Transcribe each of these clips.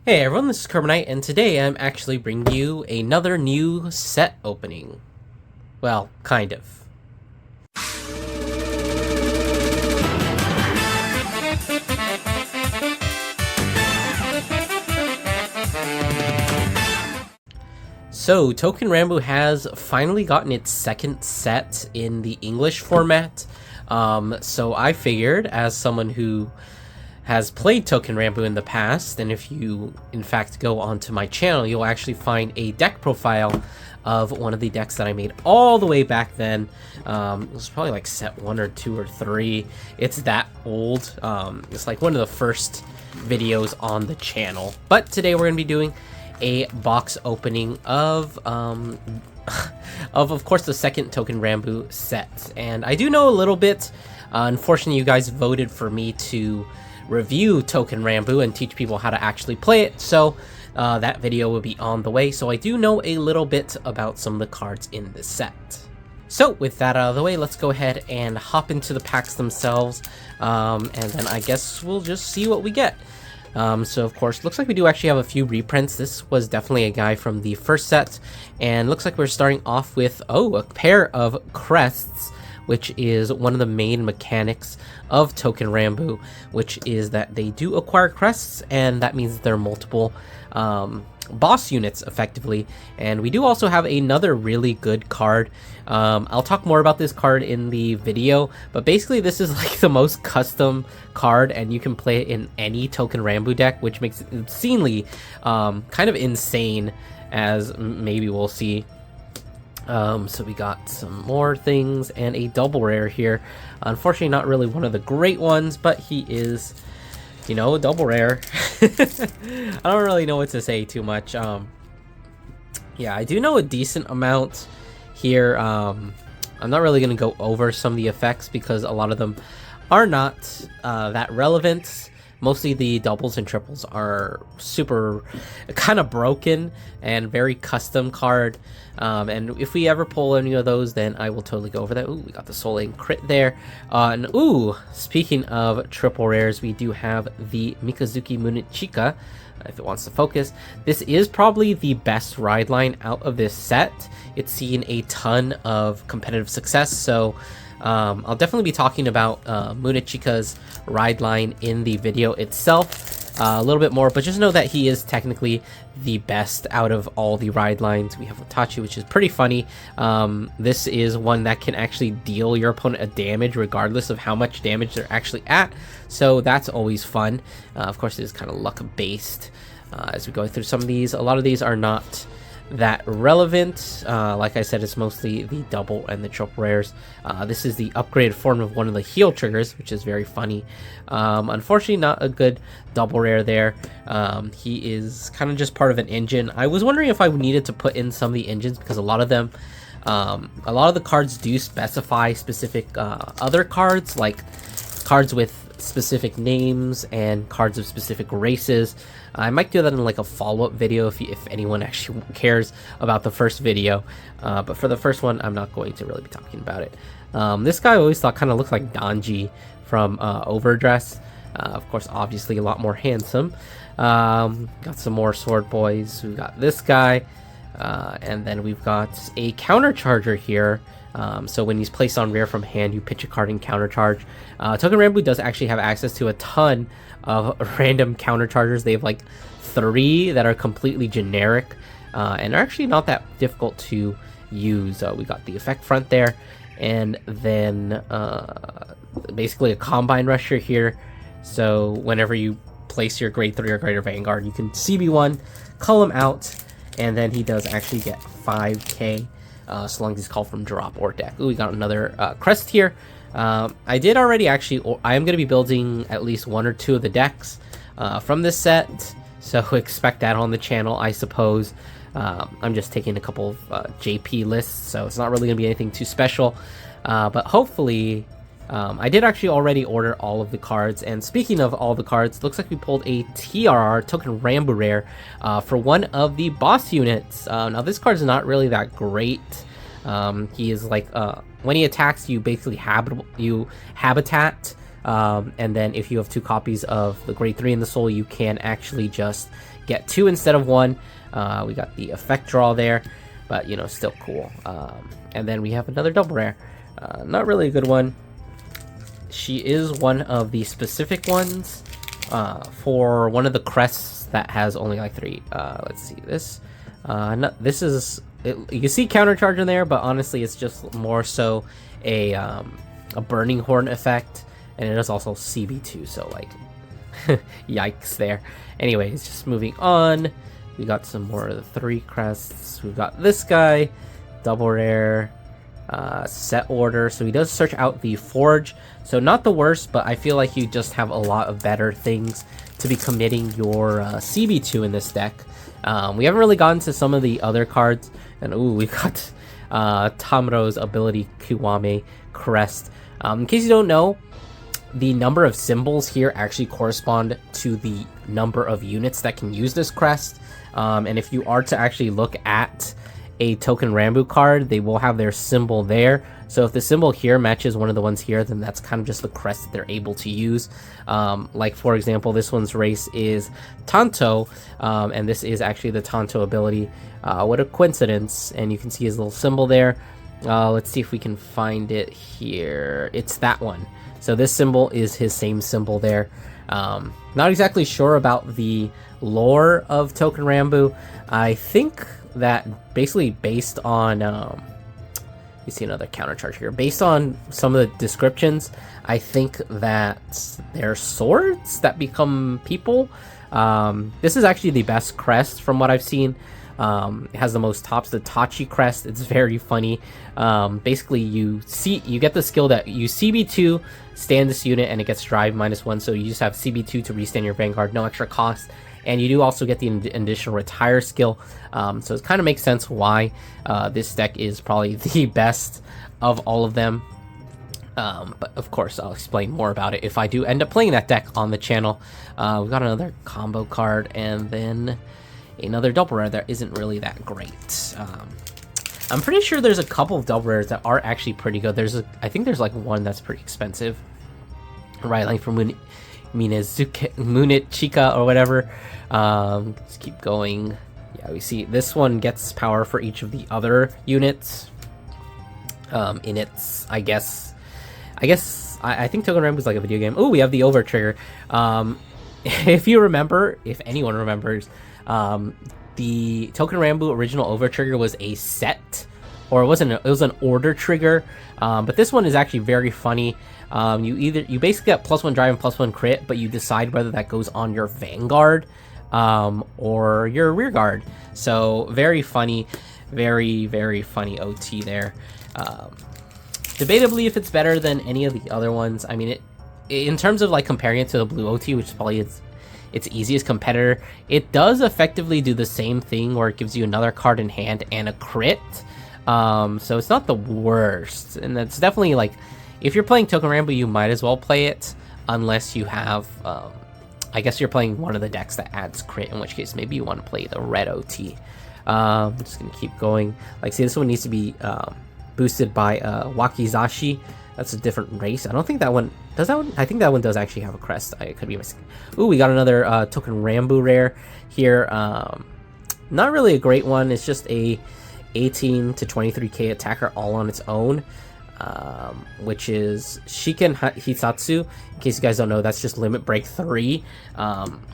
Hey everyone, this is Carbonite, and today I'm actually bringing you another new set opening. Well, kind of. So, Touken Ranbu has finally gotten its second set in the English format. So I figured, as someone who has played Touken Ranbu in the past, and if you in fact go onto my channel, you'll actually find a deck profile of one of the decks that I made all the way back then. It was probably like set 1 or 2 or 3. It's that old. It's like one of the first videos on the channel. But today we're going to be doing a box opening of of course the second Touken Ranbu set. And I do know a little bit. Unfortunately, you guys voted for me to review Touken Ranbu and teach people how to actually play it, so that video will be on the way. So I do know a little bit about some of the cards in this set. So with that out of the way, let's go ahead and hop into the packs themselves, and then I guess we'll just see what we get. So of course, looks like we do actually have a few reprints. This was definitely a guy from the first set, and looks like we're starting off with, a pair of crests, which is one of the main mechanics of Touken Ranbu, which is that they do acquire crests, and that means there are multiple boss units effectively. And we do also have another really good card. I'll talk more about this card in the video, but basically this is like the most custom card, and you can play it in any Touken Ranbu deck, which makes it obscenely kind of insane, as maybe we'll see. So we got some more things and a double rare here. Unfortunately, not really one of the great ones, but he is, you know, a double rare. I don't really know what to say too much. Yeah, I do know a decent amount here. I'm not really going to go over some of the effects because a lot of them are not that relevant. Mostly the doubles and triples are super kind of broken and very custom card. And if we ever pull any of those, then I will totally go over that. Ooh, we got the Soul Lane crit there. And ooh, speaking of triple rares, we do have the Mikazuki Munichika, if it wants to focus. This is probably the best ride line out of this set. It's seen a ton of competitive success, so I'll definitely be talking about Munichika's ride line in the video itself a little bit more, but just know that he is technically the best out of all the ride lines. We have Watachi, which is pretty funny. This is one that can actually deal your opponent a damage regardless of how much damage they're actually at, so that's always fun. Of course, it is kind of luck based as we go through some of these. A lot of these are not that relevant. Like I said, it's mostly the double and the triple rares. This is the upgraded form of one of the heal triggers, which is very funny. Unfortunately, not a good double rare there. He is kind of just part of an engine. I was wondering if I needed to put in some of the engines, because a lot of them, a lot of the cards do specify specific other cards, like cards with specific names and cards of specific races. I might do that in like a follow-up video if anyone actually cares about the first video, but for the first one I'm not going to really be talking about it. This guy I always thought kind of looked like Danji from Overdress. Of course, obviously a lot more handsome. Got some more sword boys. We've got this guy, and then we've got a counter charger here. So when he's placed on rare from hand, you pitch a card and counter charge. Touken Ranbu does actually have access to a ton of random counter chargers. They have like 3 that are completely generic, and are actually not that difficult to use. We got the effect front there, and then basically a combine rusher here. So whenever you place your grade 3 or greater Vanguard, you can CB1, call him out, and then he does actually get 5k. So long as he's called from drop or deck. Ooh, we got another crest here. I did already actually, I am going to be building at least 1 or 2 of the decks from this set, so expect that on the channel, I suppose. I'm just taking a couple of JP lists, so it's not really going to be anything too special, but hopefully I did actually already order all of the cards. And speaking of all the cards, looks like we pulled a TRR, Touken Ranbu rare, for one of the boss units. Now this card is not really that great. He is like, when he attacks, you basically habitat And then if you have 2 copies of the grade 3 in the soul, you can actually just get 2 instead of 1. We got the effect draw there, but you know, still cool. And then we have another double rare. Not really a good one. She is one of the specific ones for one of the crests that has only like 3. Let's see this. This is you can see countercharge in there, but honestly, it's just more so a burning horn effect, and it is also CB2. So like, yikes there. Anyways, just moving on. We got some more of the 3 crests. We've got this guy, double rare, set order. So he does search out the forge. So not the worst, but I feel like you just have a lot of better things to be committing your CB2 in this deck. We haven't really gotten to some of the other cards. And ooh, we got Tamuro's ability Kiwame crest. In case you don't know, the number of symbols here actually correspond to the number of units that can use this crest. And if you are to actually look at a Touken Ranbu card, they will have their symbol there. So if the symbol here matches one of the ones here, then that's kind of just the crest that they're able to use. Like for example, this one's race is Tanto, and this is actually the Tanto ability. What a coincidence. And you can see his little symbol there. Let's see if we can find it here. It's that one. So this symbol is his same symbol there. Not exactly sure about the lore of Touken Ranbu. I think that basically based on you see another counter charge here, based on some of the descriptions, I think that they're swords that become people. This is actually the best crest from what I've seen. It has the most tops, the Tachi crest. It's very funny. Basically you get the skill that you CB2 stand this unit and it gets drive -1, so you just have CB2 to restand your Vanguard, no extra cost. And you do also get the additional retire skill, so it kind of makes sense why this deck is probably the best of all of them. But of course, I'll explain more about it if I do end up playing that deck on the channel. We've got another combo card, and then another double rare that isn't really that great. I'm pretty sure there's a couple of double rares that are actually pretty good. I think there's like one that's pretty expensive, right? Like from Munichika or whatever. Let's keep going. Yeah, we see this one gets power for each of the other units. In its, I think Touken Ranbu is like a video game. Oh, we have the over trigger. If you remember, if anyone remembers, the Touken Ranbu original over trigger was a set, or it was an order trigger. But this one is actually very funny. You basically get +1 drive and +1 crit, but you decide whether that goes on your Vanguard or your rear guard. So very funny, very, very funny OT there. Debatably if it's better than any of the other ones. I mean, in terms of like comparing it to the blue OT, which is probably its easiest competitor, it does effectively do the same thing where it gives you another card in hand and a crit. So it's not the worst, and that's definitely like, if you're playing Touken Ranbu, you might as well play it, unless you have, I guess you're playing one of the decks that adds crit, in which case maybe you want to play the red OT. I'm just going to keep going. Like, see, this one needs to be boosted by Wakizashi. That's a different race. I don't think that one... Does that one? I think that one does actually have a crest. I could be missing. Ooh, we got another Touken Ranbu rare here. Not really a great one. It's just a 18 to 23k attacker all on its own. Which is Shiken Hisatsu. In case you guys don't know, that's just limit break 3,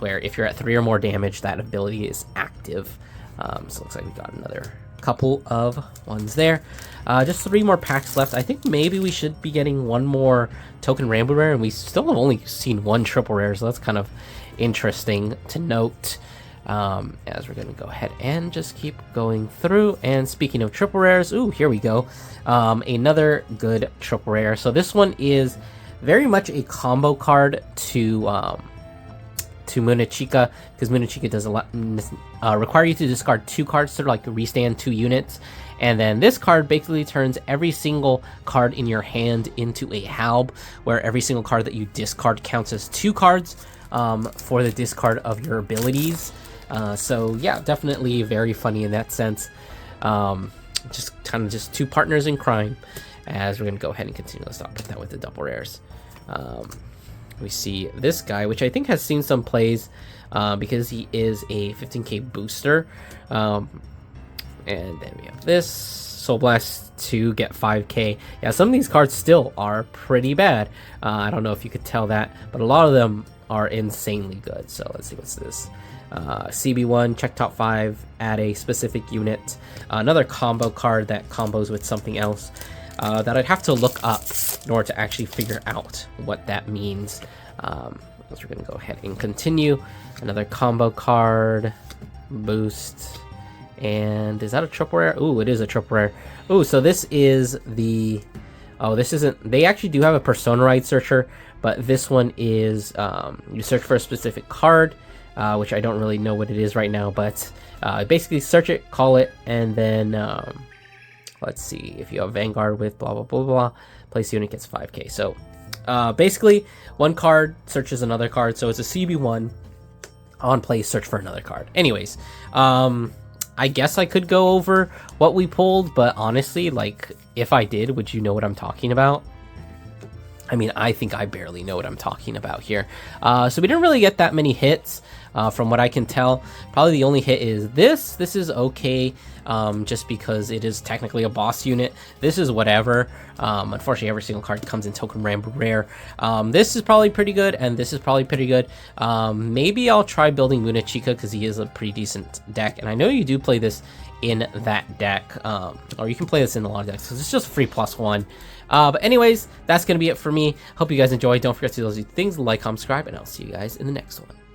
where if you're at 3 or more damage, that ability is active. So it looks like we got another couple of ones there. Just 3 more packs left. I think maybe we should be getting one more Touken Ranbu rare, and we still have only seen 1 triple rare, so that's kind of interesting to note. As we're going to go ahead and just keep going through. And speaking of triple rares, ooh, here we go. Another good triple rare. So this one is very much a combo card to Munichika, because Munichika does require you to discard 2 cards to like restand 2 units. And then this card basically turns every single card in your hand into a halb, where every single card that you discard counts as 2 cards for the discard of your abilities. So yeah, definitely very funny in that sense. Just kind of just 2 partners in crime, as we're gonna go ahead and continue. Let's not put that with the double rares. we see this guy, which I think has seen some plays because he is a 15k booster. And then we have this Soul Blast to get 5k. Yeah, some of these cards still are pretty bad. I don't know if you could tell that, but a lot of them are insanely good. So let's see, what's this? CB1, check top 5, add a specific unit. Another combo card that combos with something else that I'd have to look up in order to actually figure out what that means. So we're going to go ahead and continue. Another combo card, boost. And is that a triple rare? Ooh, it is a triple rare. Ooh, so this is the... Oh, this isn't... They actually do have a Persona Ride Searcher, but this one is... you search for a specific card, which I don't really know what it is right now, but basically search it, call it, and then... let's see, if you have Vanguard with blah, blah, blah, blah, place unit gets 5k. So, basically, one card searches another card, so it's a CB1 on play, search for another card. Anyways, I guess I could go over what we pulled, but honestly, like, if I did, would you know what I'm talking about? I mean, I think I barely know what I'm talking about here. So we didn't really get that many hits, from what I can tell. Probably the only hit is this. This is okay, just because it is technically a boss unit. This is whatever. Unfortunately, every single card comes in Touken Ranbu rare. This is probably pretty good, and this is probably pretty good. Maybe I'll try building Munachika, because he is a pretty decent deck, and I know you do play this in that deck, or you can play this in a lot of decks, because it's just free +1. But anyways, that's going to be it for me. Hope you guys enjoyed. Don't forget to do those things, like, comment, subscribe, and I'll see you guys in the next one.